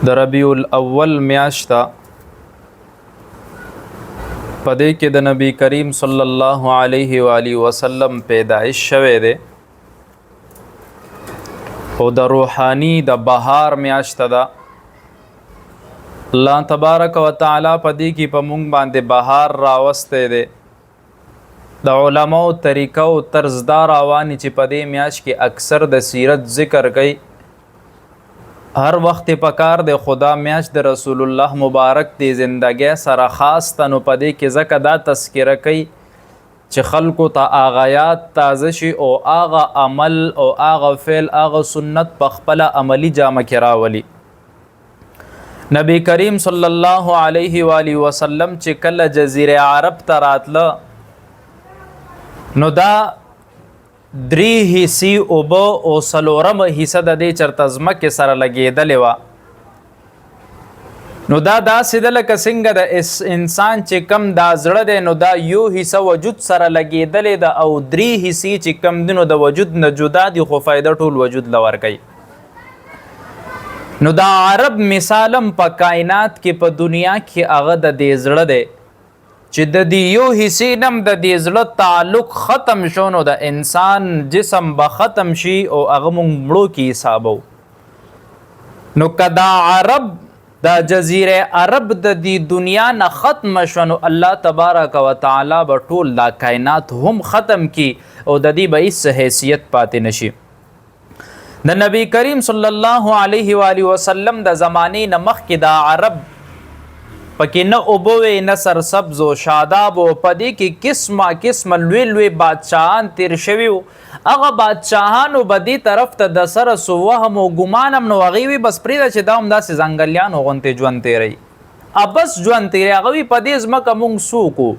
د ربیع الاول میاشت پدې کې د نبی کریم صلی الله علیه و آله وسلم پیدایش شوه دی او د روحانی د بهار میاشت ده. الله تبارک و تعالی پدې کې په مونږ باندې بهار راوسته دی. د علماء طریقه او طرز دا رواني چې پدې میاشت کې اکثر د سیرت ذکر کوي. هر وخت پکار د خدا میاشت د رسول الله مبارک دی زندگی سره خاص تنو پدې کې زکه دا تذکره کوي چې خلکو ته آغایات تازه شي او آغا عمل او آغا فعل آغا سنت په خپل عملی جامه کې راولي. نبی کریم صلی الله علیه و آله وسلم چې کله جزیره عرب ته راتله نو دا دری حصی اوبه او سلورم حصه د دې چرته ځمکې سره لګېدلې وه. نو دا داسې ده لکه څنګه د انسان چې کم دا زړه دی نو دا یو حصه وجود سره لګېدلې ده او درې حصې چې کم دي نو د وجود نه جدا دي خو فایده ټول وجود له ورکوي. نو دا عرب مثالم په کائنات کې په دنیا کې هغه د دې زړه دی چې د دې یو حصې نم د دې زړه تعلق ختم شو نو د انسان جسم به ختم شي او هغه مونږ مړو کې حسابو. نو که دا عرب دا جزیره عرب د دې دنیا نه ختم شو نو الله تبارک و تعالی به ټول دا کائنات هم ختم کی او د دې به هیڅ حیثیت پاتې نشي. د نبی کریم صلی الله علیه و آله وسلم د زمانې نه مخکې دا عرب پکې نه اوبوي نه سرسبز او شاداب او پدې کې قسمه قسمه لوی لوی بادشاهان تیر شوي وو. هغه بادشاهانو به دې طرف ته د سره سو وهم او ګمان هم نو هغې وي بس پرېږده چې دا همداسې ځنګلیانو غوندې ژوند تېروي ابس ژوند تېروي. هغه وي په دې ځمکه مونږ څوک وو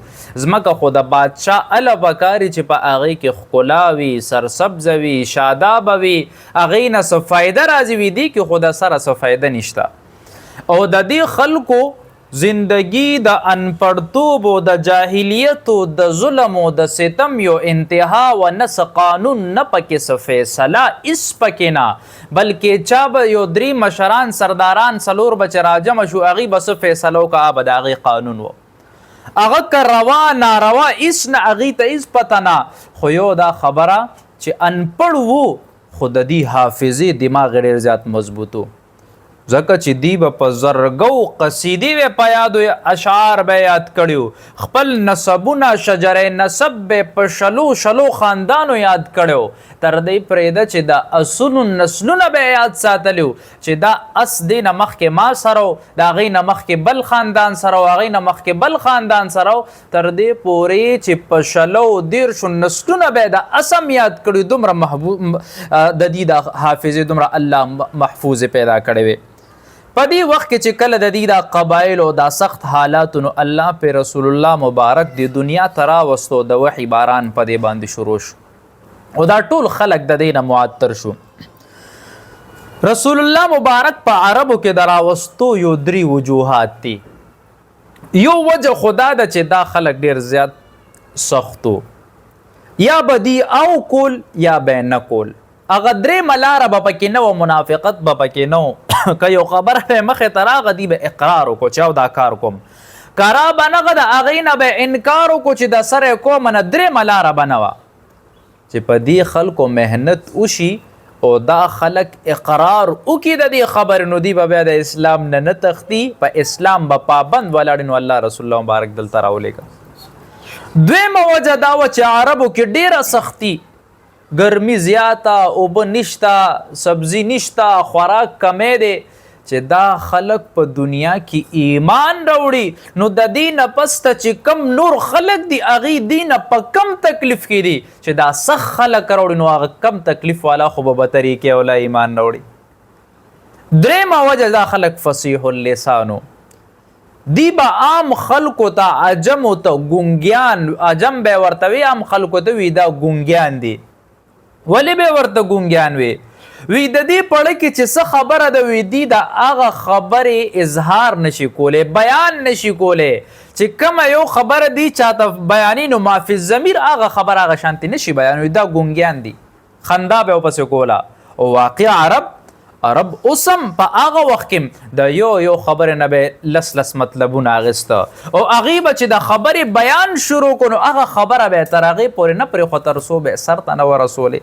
ځمکه خو د بادشاه اله پکاري چې په هغې کې ښکلا وي سرسبزه وي شادابه وي هغې نه څه فایده راځي وي دې کې خو د سره څه فایده نشته. او د دې خلکو زندگی د انپړتوب او د جاهلیت او د ظلم او د ستم یو انتها و نس قانون نه پکې څه فیصله اس پکې نه بلکې چا به یو درې مشران سرداران څلور بچ راجمع شو هغې به څه فیصله وکړه به د هغې قانون و هغه که روا ناروا هېڅ نه هغې ته هېڅ پته نه خو یو دا خبره چې انپړ وو خو د دې حافظې دماغ ډېر زیات مضبوط و ځکه چې دی به په زرګو قصیدې به په یادو اشعار به یاد کړي خپل نسبونه شجره نسب به په شلو خاندانو یاد کړي تر دې پرېږده چې د اصلو نسلونه به یاد ساتلي چې دا اس دې نه مخکې ما سره و د هغې نه مخکې بل خاندان سره و هغې نه مخکې بل خاندان سره و تر دې پورې چې په شلو دېرشو نسلونه به د اسم یاد کړي دومره د دې د حافظې دومره الله محفوظ پیدا کړی وي. په دې وخت کې چې کله د دې دا قبایل او دا سخت حالاتو نو الله په رسول الله مبارک د دنیا ته راوستو د وحي باران په دې باندې شروع شو او دا ټول خلک د دې نه معطر شو. رسول الله مبارک په عربو کې د راوستو یو درې وجوهات دي. یو وجه خدا ده چې دا خلک ډېر زیات سختو یا به دی او کول یا به نه کول هغه درېیمه لاره به پکې نه و منافقت به پکې نه و که یو خبره به مخې ته راغه دی به اقرار وکړو چې او دا کار کوم کارا به نغه د هغې نه به انکار وکړو چې دا سره یې کومه نه درېیمه لاره به نه وه چې په دې خلکو محنت وشي او دا خلک اقرار وکړي د دې خبرې نو دی به بیا د اسلام نه تښتي په اسلام به پابند ولاړي نو الله رسول الله مبارک دلته راولېږه. دویمه وجه دا وه چې عربو کې ډېره سختي ګرمي زیاته اوبه نشته سبزي نشته خوراک کمی دی چې دا خلک په دنیا کې ایمان راوړي نو د دې نه پس ته چې کم نور خلک دي هغې دې نه په کم تکلیف کې دي چې دا سخت خلک راوړي نو هغه کم تکلیف والا خو به طریقې ولا ایمان راوړي. درېیمه وجه دا خلک فصیح اللسانو دی به عام خلکو ته عجمو ته ګونګیان عجم به ورته وي عام خلکو ته وي دا ګونګیان دي. ولی به ورته ګونګیان وي د دې پړه کې چې څه خبره ده وي دی د هغه خبرې اظهار نشي کولی بیان نشي کولی چې کومه یو خبره دی چاته بیاني نو مافي الضمیر هغه خبره هغه شانتې نشي بیانوي دا ګونګیان دي خندا به ورپسې کوله. او واقع عرب عرب اوسم په هغه وخت کې د یو خبره نه به لس مطلبونه اغسته او هغه به چې د خبرې بیان شروع کړو هغه خبره به تر هغې پورې نه پرېښوه تر څو به سر ته نه ورسولې.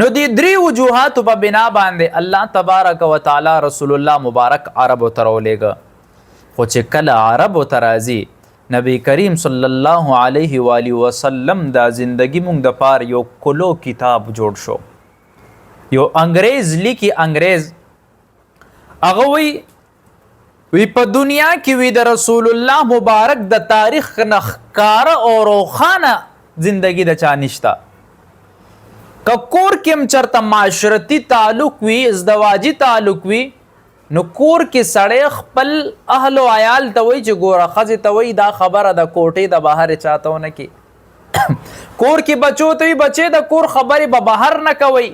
نو دې درې وجوهاتو په بنا باندې الله تبارک وتعالی رسول الله مبارک عربو ته راولېږه. خو چې کله عربو ته راځي نبی کریم صلی الله علیه و آله وسلم دا زندگی مونږ د پار یو کلو کتاب جوړ شو. یو انګریز لیکي انګریز هغه وی په دنیا کې وی د رسول الله مبارک د تاریخ نه ښکاره او روښانه زندگی د چا نشته. که کور کې هم چرته معاشرتي تعلق وي ازدواجي تعلق وي نو کور کې سړی خپل اهل و عیال ته وایي چې ګوره ښځې ته وایي دا خبره د کوټې د بهر چاته ونه کې کور کې بچو ته وي بچې د کور خبرې به بهر نه کوئ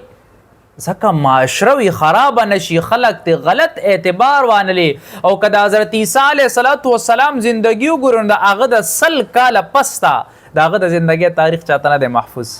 ځکه معاشره وي خرابه نشي خلک ته غلط اعتبار وانلي. او که د حضرت عیسی علیه السلام زندگی وګورو د هغه د 100 کاله پس ته د هغه د زندګۍ تاریخ چاته نه دی محفوظ.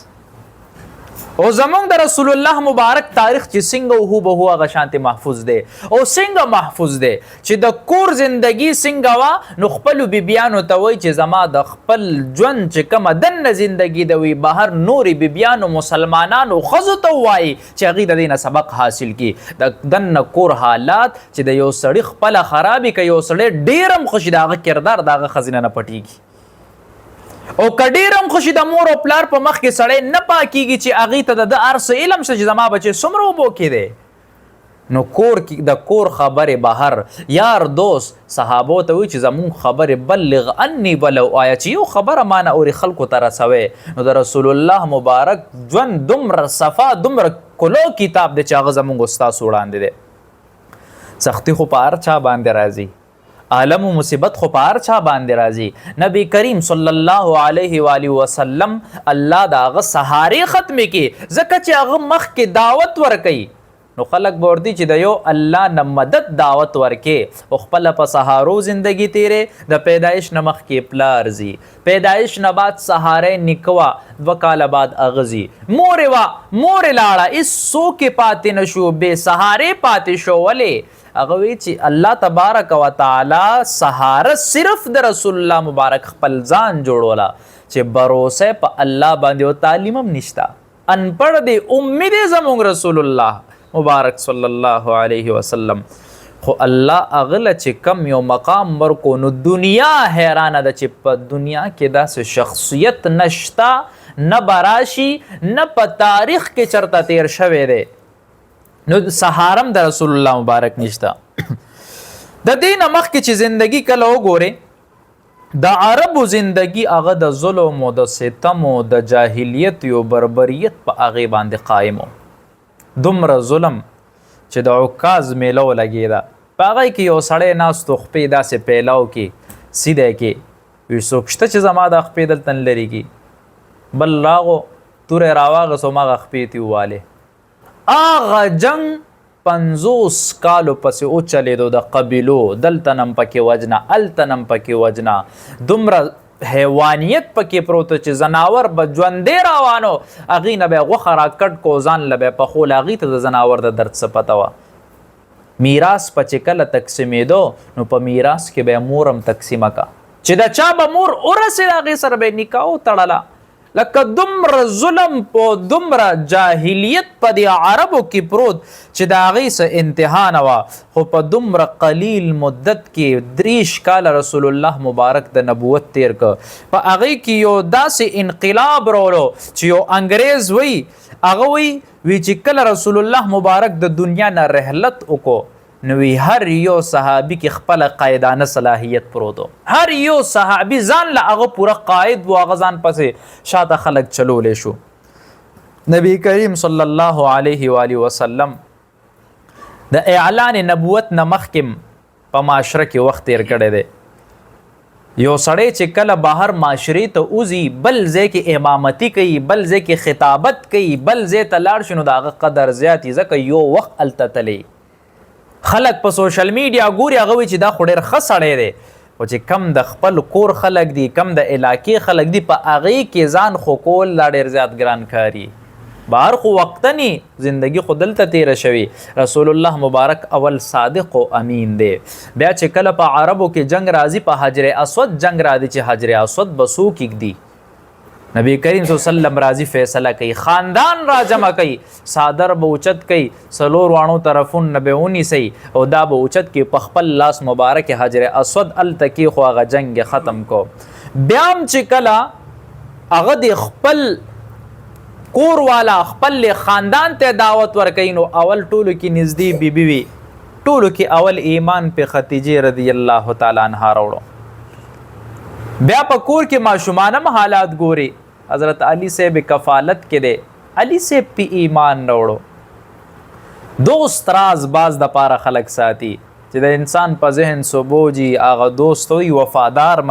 او زمونږ د رسول الله مبارک تاریخ چې څنګه هو به هو هغه شانتې محفوظ دی. او څنګه محفوظ دی چې د کور زندگی څنګه وه نو خپلو بیبیانو ته وایي چې زما د خپل ژوند چې کومه دننه زندگی د وي بهر نورې بیبیانو مسلمانانو ښځو ته ووایي چې هغوی د دې نه سبق حاصل کړي. د دننه کور حالات چې د یو سړي خپله خرابي که یو سړی ډېر هم خوشي د هغه کردار د هغه ښځې نه پټېږي. او که ډېر هم خوشي د مور او پلار په مخ کې سړی نه پاکېږي چې هغې ته د هر څه علم شته چې زما بچې څومره اوبو کې دی نو کور کې د کور خبرې بهر یار دوست صحابو ته وایي چې زمونږ خبرې بلغ انی ولو آیه چې یو خبره مانه اوري خلکو ته رسوئ نو د رسول الله مبارک ژوند دومره صفا دومره کلو کتاب دی چې هغه زمونږ ستاسو وړاندې دی. سختي خو په هر چا باندې راځي عالم و مصیبت خو په هر چا باندې راځي. نبی کریم صلی الله علیه و آله وسلم الله د هغه سهارې ختمې کړي ځکه چې هغه مخکې دعوت ورکوي نو خلک به ورته چې د یو الله نه مدد دعوت ورکې او خپله په سهارو زندگی تیرې د پیدایش نه مخکې پلار ځي پیدایش نه بعد سهارې نیکه وه 2 کاله بعد هغه ځي مورې وه مورې لاړه هېڅوک پاتې نه شو بې سهارې پاتې شو ولې هغه وی چې الله تبارک وتعالی سهاره صرف د رسول الله مبارک خپل ځان جوړوله چې بروسه په الله باندې او تعلیم هم نشته انپړ دی امید زموږ رسول الله مبارک صلی الله علیه وسلم خو الله اغله چې کم یو مقام ورکو نو دنیا حیرانه ده چې په دنیا کې داسې شخصیت نشته نه براشي نه په تاریخ کې چرته تیر شوی دی نو سهارم د رسول الله مبارک نشته. د دې نه مخکې چې زندگی کله وګورې د عربو زندگی هغه د ظلم او د ستم او د جاهلیت او بربریت په هغې باندې قایم و. دومره ظلم چې د عکاز میله ولګېده په هغې کې یو سړی ناست و خپې داسې پیلاو کې سیده کې وي څوک شته چې زما دا خپې دلته نه لرې کي بل راغو توری راواغست هماغه خپې تې ووالې آغا جنگ 50 کالو پسې وچلېدو د قبیلو دلته نم پکې وجنه هلته نم پکې وجنه دومره حیوانیت پکې پروت چې زناور به ژوندې روانو هغې نه به یې غوښه راکټ کو ځان له به یې پخول هغې ته د زناور د درد څه پته وه میراث په چې کله تقسیمېدو نو په میراث کې به یې مور هم تقسیمه کا چې د چا به مور ورسېد هغې سره به یې نکاح وتړله لکه دومره ظلم په دومره جاهلیت په دې عربو کې پروت چې د هغې څه انتها نه وه خو په دومره قلیل مدت کې 30 کاله رسول الله مبارک د نبوت تیر که په هغې کې یو داسې انقلاب راولو چې یو انګریز وی هغه وی چې کله رسول الله مبارک د دنیا نه رحلت وکړو نو هر یو صحابي کې خپله قائدانه صلاحیت پروت و هر یو صحابي ځان له هغه پوره قائد و هغه ځان پسې شاته خلک چلولی شو. نبی کریم صلی الله علیه و آله وسلم د اعلان نبوت نه مخکې په معاشره کې وخت تیر کړی دی. یو سړی چې کله بهر معاشرې ته وځي بل ځای کې امامتي کوي بل ځای کې خطابت کوي بل ځای ته لاړ شي نو د هغه قدر زیات وي ځکه یو وخت هلته تلی خلک په سوشل میډیا ګوري هغه وایي چې دا خو ډېر ښه سړی دی خو چې کم د خپل کور خلک دي کم د علاقې خلک دي په هغې کې ځان خو کول دا ډېر زیات ګران کاري بهر خو وقتنی زندگی خو دلته تیره شوي. رسول الله مبارک اول صادق او امین دی. بیا چې کله په عربو کې جنگ راځي په حجر اسود جنگ راځي چې حجر اسود بسو کېږدي نبی کریم صلی الله علیه وسلم راځي فیصله کوي خاندان را جمع کوي صادر به اوچت کوي سلور وانو طرفون نه به ونیسي او دا به اوچت کې په خپل لاس مبارک حجر اسود التکی خو هغه جنگ ختم کو. بیام چې کله هغه د خپل کور والا خپل خاندان ته دعوت ورکوي نو اول ټولو کې نږدې بیبي وي ټولو کې اول ایمان په خدیجه رضی الله تعالی عنها راوړو. بیا په کور کې ماشومانم حالات ګوري حضرت علی صاحب کفالت کې دی علی صاحب په ایمان راوړو. دوست راز باز د پاره خلق ساتي چې د انسان په ذهن سوبوجي هغه دوست وي وفادار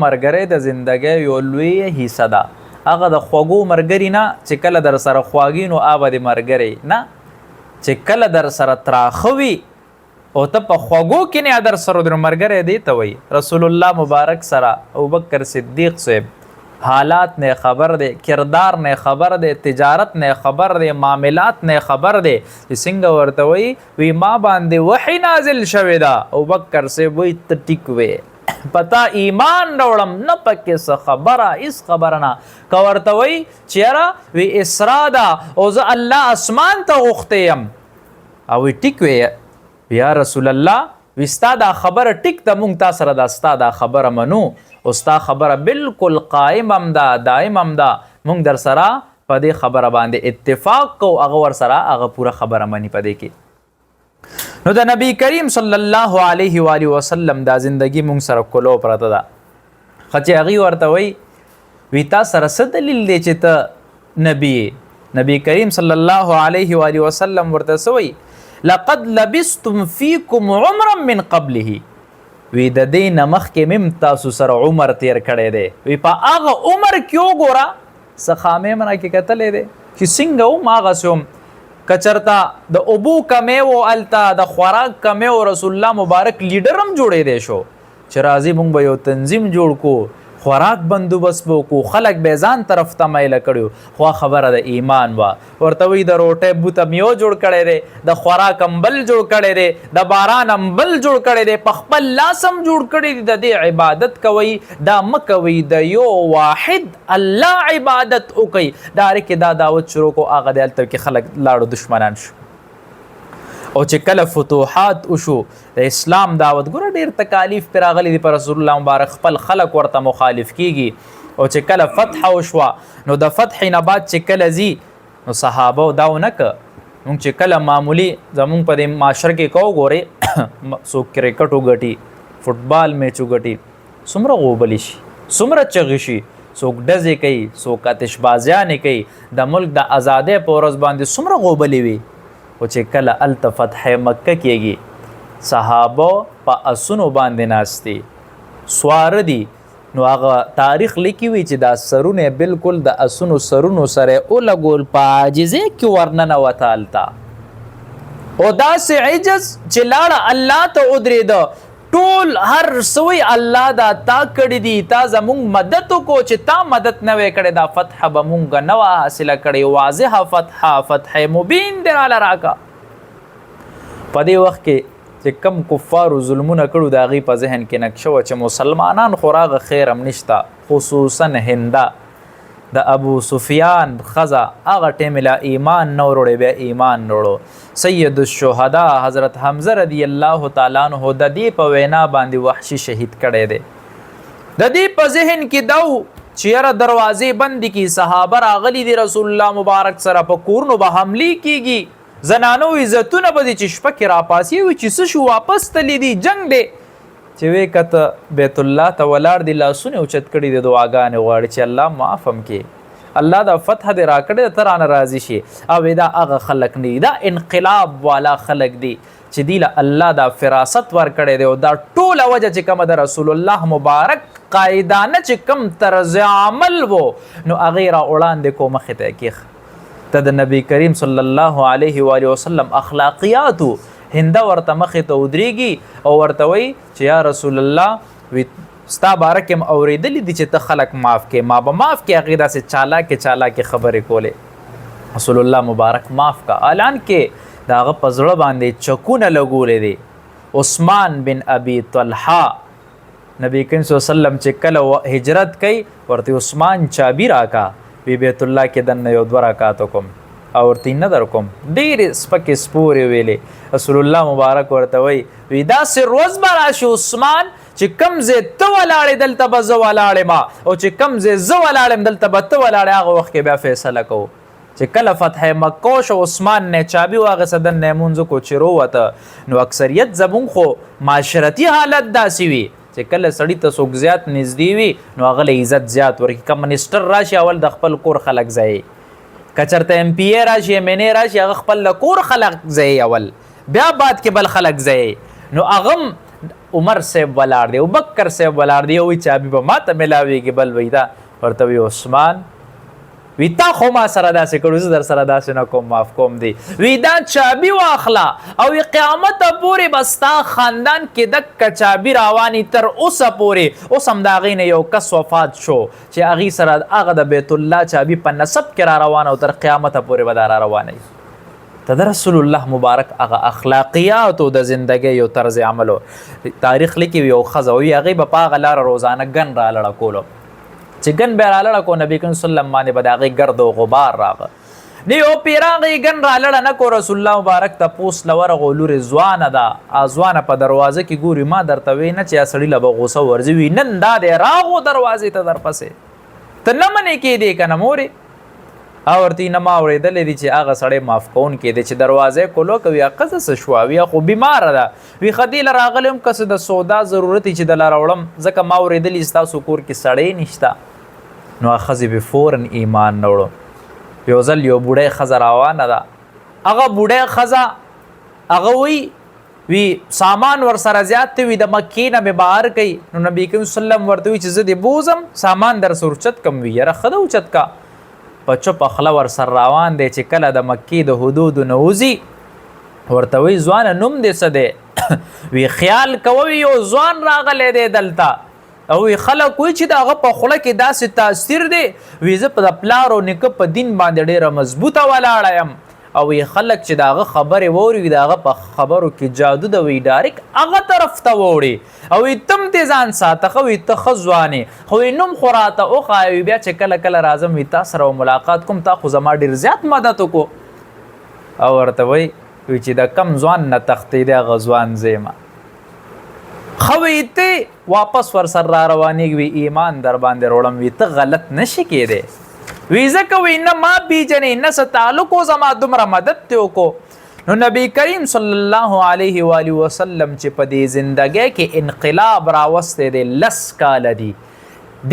مرګره د ژوندۍ یو لوی حصہ ده. هغه د خوږو مرګري نه چې کله در سره خواږي نو آبه د مرګري نه چې کله در سره تراخوي او ته په خوږو کې نه در سره د مرګري دی ته وي. رسول الله مبارک سره ابوبکر صدیق صاحب حالات نه خبر دی کردار نه خبر دی تجارت نه خبر دی معاملات نه خبر دی چې څنګه ورته وي ما باندې وحی نازل شوی دا ابوبکر صاحب وي ته ټیک وي پتا ایمان راوړم نه پکې څه خبره هیڅ خبره نه که ورته وایي چې یاره وی اسرا ده او زه الله اسمان ته غوښتی یم او وی ټیک وی یا رسول الله وی ستا دا خبره ټیک ده مونږ تا سره دا ستا دا خبره منو او ستا خبره بالکل قایم هم ده دایم هم ده مونږ در سره په دې خبره باندې اتفاق کو هغه ور سره هغه پوره خبره مني په دې کې. نو د نبی کریم صلی الله علیه و آله وسلم دا زندگی مونږ سره کولو پرته ده خچې هغې ورته وی تا سره څه دلیل دی چې ته نبی کریم صلی الله علیه و آله وسلم ورته څه وی لقد لبستم فیکم عمرا من قبله وی د دې نه مخکې مم تاسو سره عمر تیر کړی دی وی په هغه عمر کې وګوره څه خامې منا کې کتلی دی چې څنګه وم هغسې وم کچرتا د ابو کمی و التا د خوراک کمی و رسول الله مبارک لیډر هم جوړې دی شو چې راځي مونږ به یو تنظیم جوړ کو خوراک بندوبست به وکړو خلک به ځان طرف ته میله کړو خو خبره د ایمان وه ورته وایي د روټۍ بوت هم یو جوړ کړی دی د خوراک هم بل جوړ کړی دی د باران هم بل جوړ کړی دی په خپل لاس هم جوړ کړی دی د دې عبادت کوئ دا مه کوئ د یو واحد الله عبادت وکئ دارې کې دا دعوت شروع کو هغه د هلته کې خلک لاړو دشمنان شو او چې کله فتوحات وشو د اسلام دعوت ګوره ډېر تکالیف پرې راغلي دي پر رسول الله مبارک خپل خلک ورته مخالف کیږي او چې کله فتح وشوه نو د فتح نه بعد چې کله ځي نو صحابه دا ونه که مونږ چې کله معمولی زمونږ په دې معاشره کې کو ګورې څوک کرکټ وګټي فټبال میچ وګټي څومره غوبلی شي څومره چغې شي څوک ډزې کوي څوک آتشبازیانې کوي د ملک د ازادۍ په ورځ باندې څومره غوبلې وي او چې کله الته فتح مکه کېږي صحابه په اسونو باندې ناستي سواره دي نو هغه تاریخ لیکي وي چې دا سرونه بالکل د اسونو سرونو سره ولګول په عاجزۍ کې ورننوته هلته او داسې عجز چې لاړه الله ته ودرېده ټول هر سوی الله دا تا کړی دي تا زمونږ مدد وکړو چې تا مدد نه وی کړی دا فتح به مونږ نه وه حاصله کړې واضحه فتح مبین دی راله راکه په دې وخت کې چې کم کفارو ظلمونه کړو د هغې په ذهن کې نقشه وه چې مسلمانان خو راغه خیر هم نشته خصوصا هنده د ابو سفیان خزه هغه ټیم لا ایمان نه وروړی بیا ایمان وروړو سید الشهدا حضرت حمزه رضی الله تعالی عنہ د دې په وینا باندې وحشي شهید کړی دی د دې په ذهن کې دو چې یاره دروازې بندې کی صحابه راغلي دي رسول الله مبارک سره په کورونو به حملې کیږي زنانو عزتونه به دي چې شپه کې راپاسي وي چې څه شو واپس تللی دي جنگ دی چې وی کته بیت الله ته ولاړ دي لاسونه اوچت کړي دي دعاګانې غواړي چې الله معاف هم کړي الله دا فتح دې راکړې ته رانه راضي شي او دا هغه خلک نه دي دا انقلاب والا خلک دي چې دی له الله دا فراست ورکړی دی او دا ټوله وجه چې کومه د رسول الله مبارک قاعدانه چې کوم طرز عمل و نو هغې را وړاندې کو مخې ته کېښ ته د نبی کریم صلی الله علیه و وسلم اخلاقیاتو هنده ورته مخې ته ودرېږي او ورته وایي چې یا رسول الله وی ستا باره کې م اورېدلي دي چې ته خلک معاف کې، ما به معاف کې. هغې داسې چالاکې خبرې کولې. رسول الله مبارک معاف کا. اعلان کې د هغه په زړه باندې چکونه لګولې دي. عثمان بن ابي طلحه نبی کریم صلی الله علیه وسلم چې کله هجرت کوي ورته عثمان چابي راکا، وی بیت الله کې دننه یو 2 رکعات وکم او ورته نه در کوم. ډېرې سپکې سپورې ویلې. رسول الله مبارک ورته وی داسې روز به راشي عثمان چې کم ځای ته ولاړې دلته به زه ولاړې ما، او چې کم ځای زه ولاړم دلته به ته ولاړې. هغه وخت کې بیا فیصله کوو. چې کله فتح مکه شو عثمان نه چابي واغسته دننه یې مونځ کو چې رووته. نو اکثریت زمونږ خو معاشرتي حالت داسې وي چې کله سړي ته څوک زیات نږدې وي نو هغه له عزت زیات ورکړي. که منسټر راشي اول د خپل کور خلک ځایي، که چېرته ایم پی ای راشي ایم ان ای راشي هغه خپل له کور خلک ځایي اول، بیا بعد کې بل خلک ځایي. نو هغه عمر صاحب ولاړ دی، ابوبکر صاحب ولاړ دی، وایي چابي به ما ته میلاویږي. بل وایي دا ورته وایي عثمان وی تا خو ما سره داسې کړو، زه در سره داسې نه کوم، معاف کوم دی. وی دا چابي واخله او قیامت پورې به ستا خاندان کې دکه چابي رواني تر اوسه پورې. اوس هم د هغې نه یو کس وفات شو چې هغې سره هغه د بیت الله چابي په نسب کې را روانه او تر قیامته پورې به دا را روانوي. ته د رسول الله مبارک هغه اخلاقیاتو د زندګۍ یو طرز عملو. تاریخ لیکي یو ښځه وي هغې به په هغه لاره روزانه ګن را لړه کولو، چې ګن بیا را لړه کو نبي کریم صلی الله علیه وسلم باندې به د هغې ګرد او غبار راغه. نه یو پیر هغې ګن را لړه نه کو. رسول الله مبارک تپوس له ورغو لورې ځوانه ده، ځوانه په دروازه کې ګوري. ما درته وی نه چې سړي له به غوسه ورځي. وي نن دا دی راغو دروازې ته درپسې، ته نه منې کېدې که نه مورې. او ورته نه ما اورېدلی دي چې هغه سړی معاف کوونکی دی چې دروازه کولو کوي. ښځه څه شوه؟ وي خو بیماره ده. وي ښه دې له راغلی یم که څه د سودا ضرورت چې دله راوړم، ځکه ما اورېدلي ستاسو کور کې سړی نشته. نو هغه ښځې به فوراً ایمان نه وړو. یو ځل یو بوډۍ ښځه روانه ده. هغه بوډۍ ښځه هغه وی سامان ورسره زیات وي، د مکې نه مې بهر کوي. نو نبي کریم صلی الله علیه وسلم ورته وي چې زه دې بوځم سامان در سره اوچت کم. وي یاره ښه ده اوچت کا. په چوپه خوله ورسره روان دی. چې کله د مکې د حدودو نه وځي ورته وایي ځوانه نوم دې څه دی؟ وی خیال کوه یو ځوان راغلی دی دلته، او وی خلک وایي چې د هغه په خوله کې داسې تاثیر دی. وی زه په د پلار او نیکه په دین باندې ډېره مضبوطه ولاړه یم. او وی خلک چې د هغه خبرې واوري د هغه په خبرو کې جادو ده، وی ډایرکټ هغه طرف ته واوړي. او وی تم دې ځان ساته ښه، وی ته ښه ځوانې، خو وی نوم خو راته وښایه. وی بیا چې کله کله راځم وی تا سره ملاقات کوم، تا خو زما ډېر زیات مدد وکړو. او ورته وی چې د کم ځوان نه تښتېدی هغه ځوان زه یم. ښه وی ته واپس ورسره را روانېږي. وی ایمان در باندې وروړم. وی ته غلط نشي کېدی. وی ځکه وی نه ما پیژنې نه څه تعلق و زما دومره مدد ته وکړو. نو نبی کریم صلی الله علیه و آله وسلم چې په دې زندګۍ کې انقلاب راوستی دی 10 کاله دي.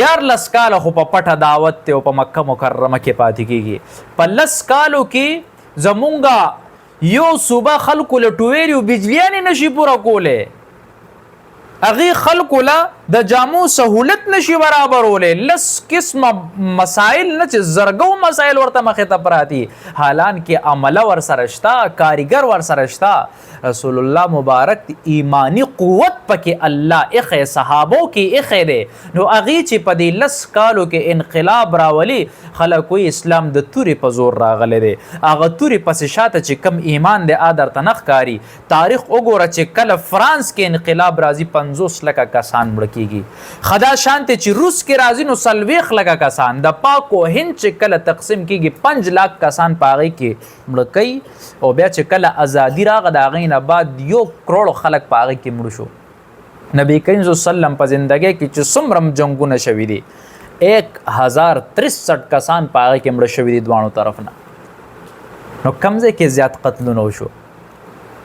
14 کاله خو په پټه دعوت دی او په مکه مکرمه کې پاتې کېږي. په 10 کالو کې زمونږ یو صوبه خلکو له ټویري بجلیانې نشي پوره کولی. هغې خلکو له د جامو سهولت نشي برابرولی. 10 قسمه مسائل نه چې زرګو مسائل ورته مخې ته پراتی، حالان کې عمله ورسره شته، کاریګر ورسره شته. رسول الله مبارک ایمانی قوت پکې الله ایښی، صحابو کې ایښی دی. نو هغې چې په دې 10 کالو کې انقلاب راولي، خلک وایي اسلام د تورې په زور راغلی دی. هغه تورې پسې شاته چې کم ایمان دی درته نه ښکاري. تاریخ وګوره چې کله فرانس کې انقلاب راځي 50 لکه کسان مړه کېږي. خدا شانته چې روس کې راځي نو 40 لکه کسان. د پاک و هند چې کله تقسیم کېږي 5 لک کسان په هغې کې مړه کوي. او بیا چې کله ازادي راغله د هغې نه بعد 1 کروڑ خلک په هغې کې مړه شو. نبی کریم صلی الله علیه وسلم په زندګۍ کې چې څومره جنګونه شوي دي 1063 کسان په هغې کې مړه شوي دي دواړو طرف نه. نو کم ځای کې زیات قتلونه وشو.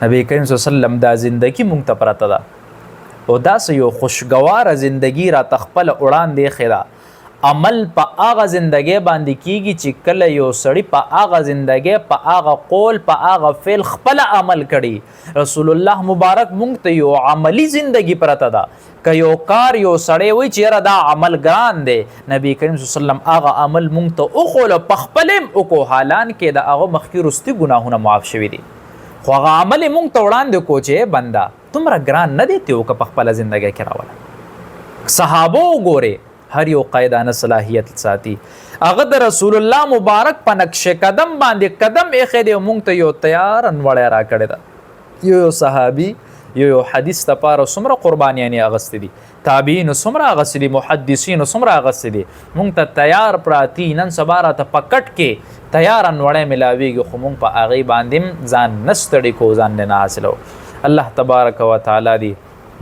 نبی کریم صلی الله علیه وسلم دا زندګي مونږ ته پرته ده او داسې یو خوشګواره زندګي راته خپله وړاندې ایښې ده. عمل په هغه زندګۍ باندې کېږي چې کله یو سړي په هغه زندګۍ په هغه قول په هغه فعل خپله عمل کړي. رسول الله مبارک مونږ ته یو عملی زندګي پرته ده. که یو کار یو سړی وایي چې یاره دا عمل ګران دی، نبی کریم صلی الله علیه وسلم هغه عمل مونږ ته وښوله، په خپل یې وکړو، حالان کې د هغه مخکې وروستي ګناهونه معاف شوي دي. خو هغه عمل یې مونږ ته وړاندې کړو چې بنده دومره ګران نه دی، ته وکړه په خپله زندګۍ کې راوله. صحابه وګوره هر یو قائدانه صلاحیت ساتي. هغه د رسول الله مبارک په نقش قدم باندې قدم ایښی دی، مونږ ته یو تیار انوړی را کړی ده. یو صحابي یو حدیث لپاره څومره قربانیانې اغستې دي، تابعین څومره اغستې دي، محدثین څومره اغستې دي. مونږ ته تیار پراتی، نن سبا راته په کټ کې تیار انوړی ملاویږي، خو مونږ په هغې باندې ځان نه ستړي کو، ځان نه حاصلو. الله تبارک وتعالی دی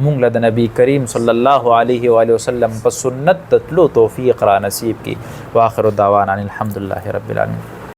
مونږ له د نبی کریم صلی الله علیه و وسلم په سنت تلو توفیق را نصیب کی. واخر دعوانا الحمدلله رب العالمین.